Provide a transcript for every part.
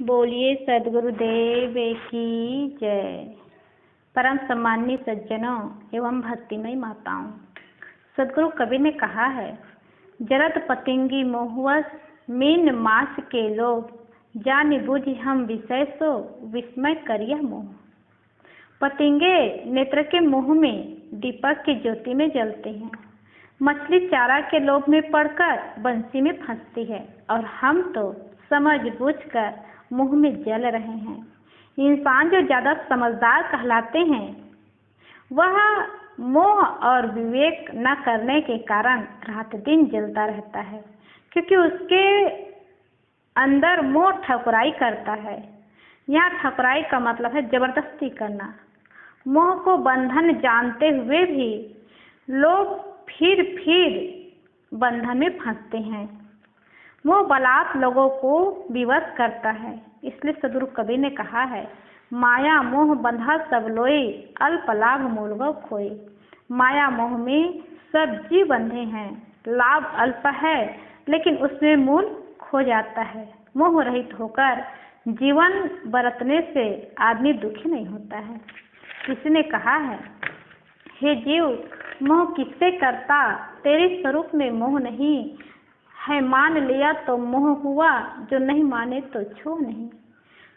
बोलिए सद्गुरुदेव की जय। परम सम्माननीय सज्जनों एवं भक्तिमय माताओं, सद्गुरु कबीर ने कहा है, जरत पतंगी मोहवश मीन मास के लोग, जान बुझ हम विषय सो विस्मय करिय मोह। पतंगे नेत्र के मुंह में दीपक की ज्योति में जलते हैं, मछली चारा के लोभ में पड़कर बंसी में फंसती है, और हम तो समझ बूझ कर मुंह में जल रहे हैं। इंसान जो ज्यादा समझदार कहलाते हैं, वह मोह और विवेक न करने के कारण रात दिन जलता रहता है, क्योंकि उसके अंदर मोह ठकुराई करता है। यहाँ ठकुराई का मतलब है जबरदस्ती करना। मोह को बंधन जानते हुए भी लोग फिर बंधन में फंसते हैं। मोह बलात् लोगों को विवश करता है। इसलिए सद्गुरु कबीर ने कहा है, माया मोह बंधा सब लोई, अल्प लाभ मूल गो खोए। माया मोह में सब जीव बंधे हैं, लाभ अल्प है लेकिन उसमें मूल खो जाता है। मोह रहित होकर जीवन बरतने से आदमी दुखी नहीं होता है। किसी ने कहा है, हे जीव मोह किससे करता, तेरे स्वरूप में मोह नहीं है। मान लिया तो मोह हुआ, जो नहीं माने तो छो नहीं।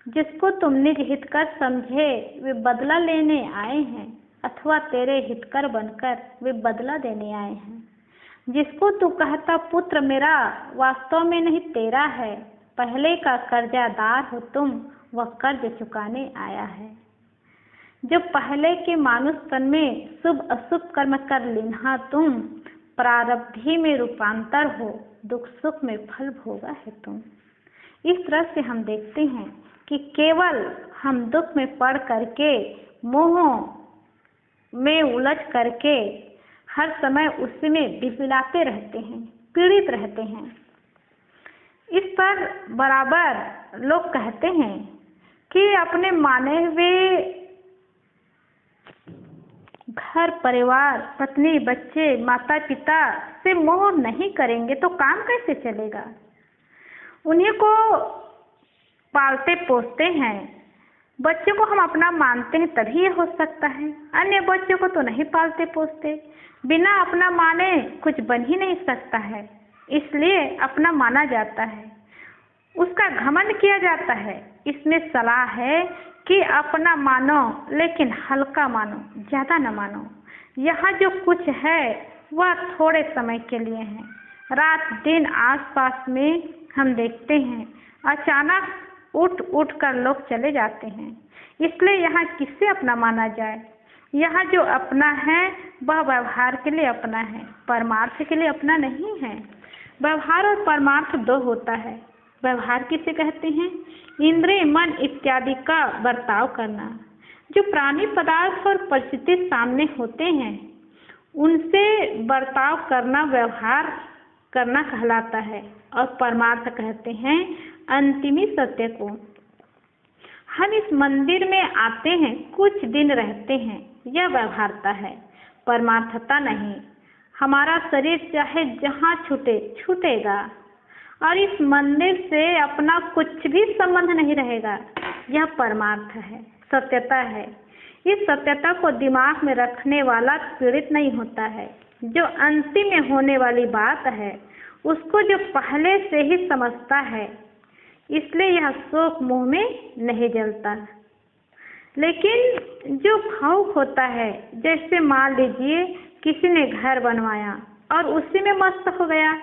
जिसको तुम निज हितकर समझे वे बदला लेने आए हैं, अथवा तेरे हितकर बनकर वे बदला देने आए हैं। जिसको तू कहता पुत्र मेरा, वास्तव में नहीं तेरा है। पहले का कर्जादार हो तुम, वह कर्ज चुकाने आया है। जो पहले के मानुष तन में शुभ अशुभ कर्म कर लिन्हा तुम, प्रारब्धि में रूपांतर हो, दुख सुख में फल भोगा है तुम। इस तरह से हम देखते हैं कि केवल हम दुख में पड़ करके, मोह में उलझ करके हर समय उसी में बिलबिलाते रहते हैं, पीड़ित रहते हैं। इस पर बराबर लोग कहते हैं कि अपने माने हुए घर परिवार, पत्नी, बच्चे, माता पिता से मोह नहीं करेंगे तो काम कैसे चलेगा। उन्हीं को पालते पोसते हैं। बच्चों को हम अपना मानते हैं तभी ये हो सकता है, अन्य बच्चों को तो नहीं पालते पोसते। बिना अपना माने कुछ बन ही नहीं सकता है, इसलिए अपना माना जाता है, उसका घमंड किया जाता है। इसमें सलाह है कि अपना मानो लेकिन हल्का मानो, ज़्यादा न मानो। यहाँ जो कुछ है वह थोड़े समय के लिए है। रात दिन आसपास में हम देखते हैं, अचानक उठ कर लोग चले जाते हैं। इसलिए यहाँ किससे अपना माना जाए। यहाँ जो अपना है वह व्यवहार के लिए अपना है, परमार्थ के लिए अपना नहीं है। व्यवहार और परमार्थ दो होता है। व्यवहार किसे कहते हैं? इंद्रिय, मन इत्यादि का बर्ताव करना। जो प्राणी पदार्थ और परिस्थिति सामने होते हैं, उनसे बर्ताव करना व्यवहार करना कहलाता है। और परमार्थ कहते हैं अंतिमी सत्य को। हम इस मंदिर में आते हैं, कुछ दिन रहते हैं, यह व्यवहारता है, परमार्थता नहीं। हमारा शरीर चाहे जहाँ छूटे छूटेगा, और इस मंदिर से अपना कुछ भी संबंध नहीं रहेगा, यह परमार्थ है, सत्यता है। इस सत्यता को दिमाग में रखने वाला पीड़ित नहीं होता है। जो अंतिम में होने वाली बात है उसको जो पहले से ही समझता है, इसलिए यह शोक मोह में नहीं जलता। लेकिन जो भावुक होता है, जैसे मान लीजिए किसी ने घर बनवाया और उसी में मस्त हो गया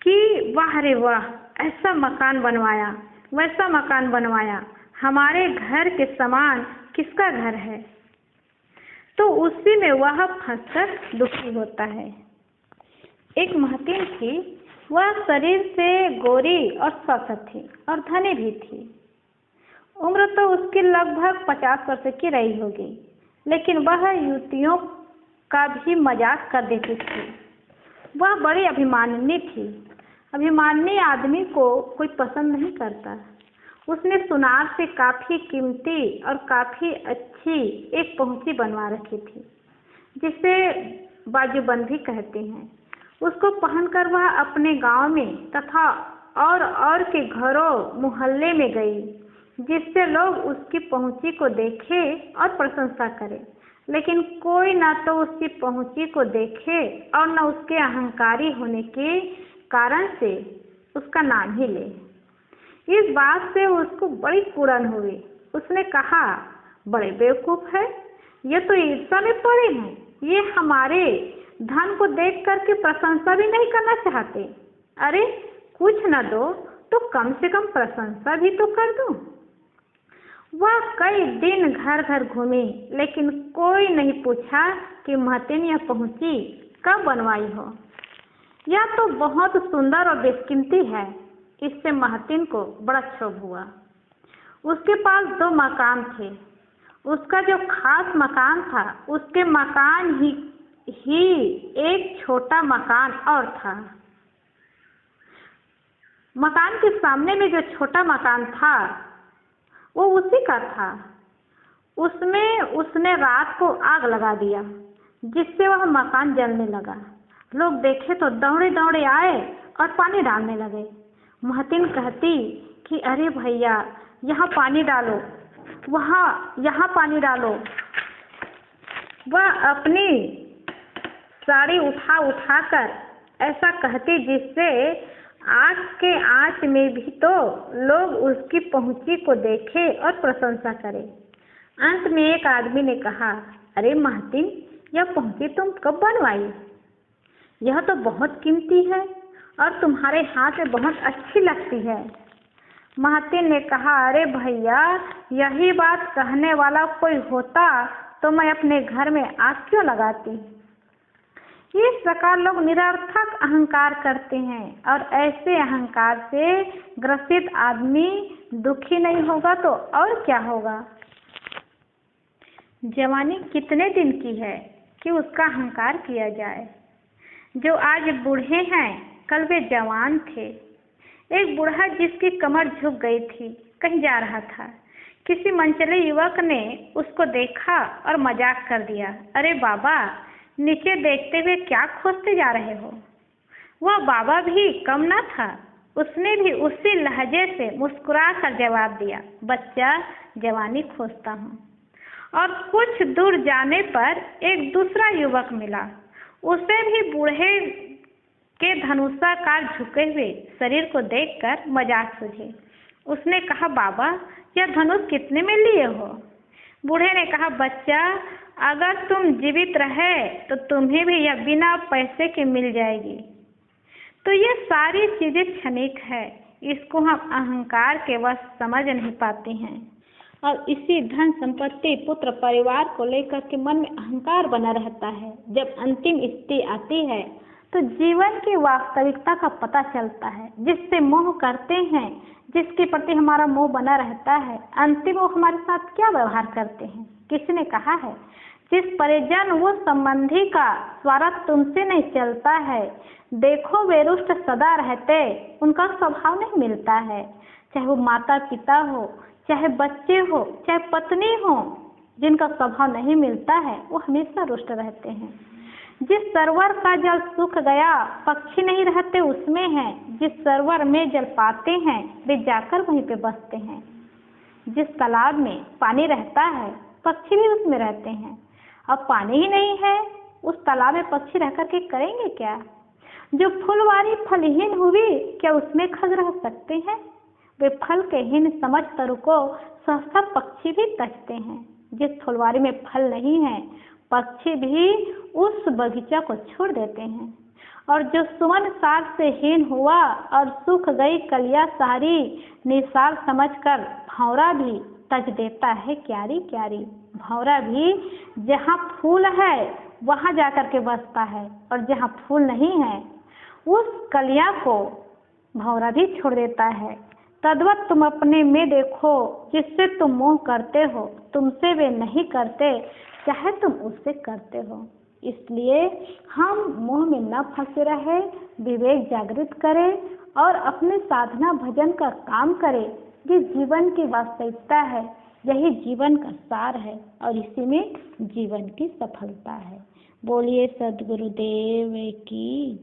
कि वाह रे वाह, ऐसा मकान बनवाया, वैसा मकान बनवाया, हमारे घर के समान किसका घर है, तो उसी में वह फंसकर दुखी होता है। एक महतीन थी, वह शरीर से गोरी और स्वस्थ थी और धनी भी थी। उम्र तो उसकी लगभग 50 वर्ष की रही होगी, लेकिन वह युवतियों का भी मजाक कर देती थी। वह बड़ी अभिमानिनी थी। अभिमानी आदमी को कोई पसंद नहीं करता। उसने सुनार से काफ़ी कीमती और काफ़ी अच्छी एक पहुंची बनवा रखी थी, जिसे बाजूबंदी कहते हैं। उसको पहनकर वह अपने गांव में तथा और के घरों मोहल्ले में गई। जिससे लोग उसकी पहुंची को देखे और प्रशंसा करें, लेकिन कोई ना तो उसकी पहुंची को देखे और न उसके अहंकारी होने के कारण से उसका नाम ही ले। इस बात से उसको बड़ी कुड़न हुई। उसने कहा, बड़े बेवकूफ है, ये तो ईर्ष्या में पड़े हैं। ये हमारे धन को देख करके प्रशंसा भी नहीं करना चाहते। अरे कुछ न दो तो कम से कम प्रशंसा भी तो कर दो। वह कई दिन घर घर घूमी, लेकिन कोई नहीं पूछा कि महतीन यह पहुंची कब बनवाई हो। यह तो बहुत सुंदर और बेशकीमती है। इससे महतीन को बड़ा क्षोभ हुआ। उसके पास 2 मकान थे। उसका जो खास मकान था, उसके मकान ही एक छोटा मकान और था। मकान के सामने में जो छोटा मकान था वो उसी का था। उसमें उसने रात को आग लगा दिया, जिससे वह मकान जलने लगा। लोग देखे तो दौड़े दौड़े आए और पानी डालने लगे। महतीन कहती कि अरे भैया, यहाँ पानी डालो, यहाँ पानी डालो। वह अपनी साड़ी उठा कर ऐसा कहती जिससे आग के आंच में भी तो लोग उसकी पहुंची को देखे और प्रशंसा करें। अंत में एक आदमी ने कहा, अरे महतीन, यह पहुंची तुम कब बनवाई? यह तो बहुत कीमती है और तुम्हारे हाथ में बहुत अच्छी लगती है। महतीन ने कहा, अरे भैया, यही बात कहने वाला कोई होता तो मैं अपने घर में आग क्यों लगाती। इस प्रकार लोग निरर्थक अहंकार करते हैं और ऐसे अहंकार से ग्रसित आदमी दुखी नहीं होगा तो और क्या होगा। जवानी कितने दिन की है कि उसका अहंकार किया जाए। जो आज बूढ़े हैं, कल वे जवान थे। एक बूढ़ा जिसकी कमर झुक गई थी, कहीं जा रहा था। किसी मनचले युवक ने उसको देखा और मजाक कर दिया, अरे बाबा, नीचे देखते हुए क्या खोजते जा रहे हो। वह बाबा भी कम न था। उसने भी उसी लहजे से मुस्कुरा कर जवाब दिया, बच्चा, जवानी खोजता हूँ। और कुछ दूर जाने पर एक दूसरा युवक मिला। उसे भी बूढ़े के धनुषाकार झुके हुए शरीर को देखकर मजाक सूझी। उसने कहा, बाबा, यह धनुष कितने में लिए हो? बूढ़े ने कहा, बच्चा, अगर तुम जीवित रहे तो तुम्हें भी यह बिना पैसे के मिल जाएगी। तो ये सारी चीजें क्षणिक है। इसको हम अहंकार के वश समझ नहीं पाते हैं और इसी धन संपत्ति पुत्र परिवार को लेकर के मन में अहंकार बना रहता है। जब अंतिम स्थिति आती है तो जीवन की वास्तविकता का पता चलता है। जिससे मोह करते हैं, जिसके प्रति हमारा मोह बना रहता है, अंतिम वो हमारे साथ क्या व्यवहार करते हैं। किसी ने कहा है, जिस परिजन वो संबंधी का स्वार्थ तुमसे नहीं चलता है, देखो वे रुष्ट सदा रहते, उनका स्वभाव नहीं मिलता है। चाहे वो माता पिता हो, चाहे बच्चे हो, चाहे पत्नी हो, जिनका स्वभाव नहीं मिलता है वो हमेशा रुष्ट रहते हैं। जिस सरोवर का जल सूख गया, पक्षी नहीं रहते उसमें है। जिस सरोवर में जल पाते हैं, वे जाकर वहीं पे बसते हैं। जिस तालाब में पानी रहता है, पक्षी भी उसमें रहते हैं। अब पानी ही नहीं है, उस तालाब में पक्षी रह करके करेंगे क्या। जो फूलवारी फलहीन हुई, क्या उसमें खग रह सकते हैं। वे फल के हीन समझ तरु को सहसा पक्षी भी तजते हैं। जिस फुलवारी में फल नहीं है, पक्षी भी उस बगीचा को छोड़ देते हैं। और जो सुमन सार से हीन हुआ और सूख गई कलिया सारी, निसार समझकर भंवरा भी तज देता है क्यारी क्यारी। भंवरा भी जहाँ फूल है वहाँ जाकर के बसता है, और जहाँ फूल नहीं है उस कलिया को भंवरा भी छोड़ देता है। तद्वत तुम अपने में देखो, जिससे तुम मोह करते हो तुमसे वे नहीं करते, चाहे तुम उससे करते हो। इसलिए हम मोह में न फंसे रहे, विवेक जागृत करें और अपने साधना भजन का काम करें। ये जीवन की वास्तविकता है, यही जीवन का सार है और इसी में जीवन की सफलता है। बोलिए सद्गुरुदेव की।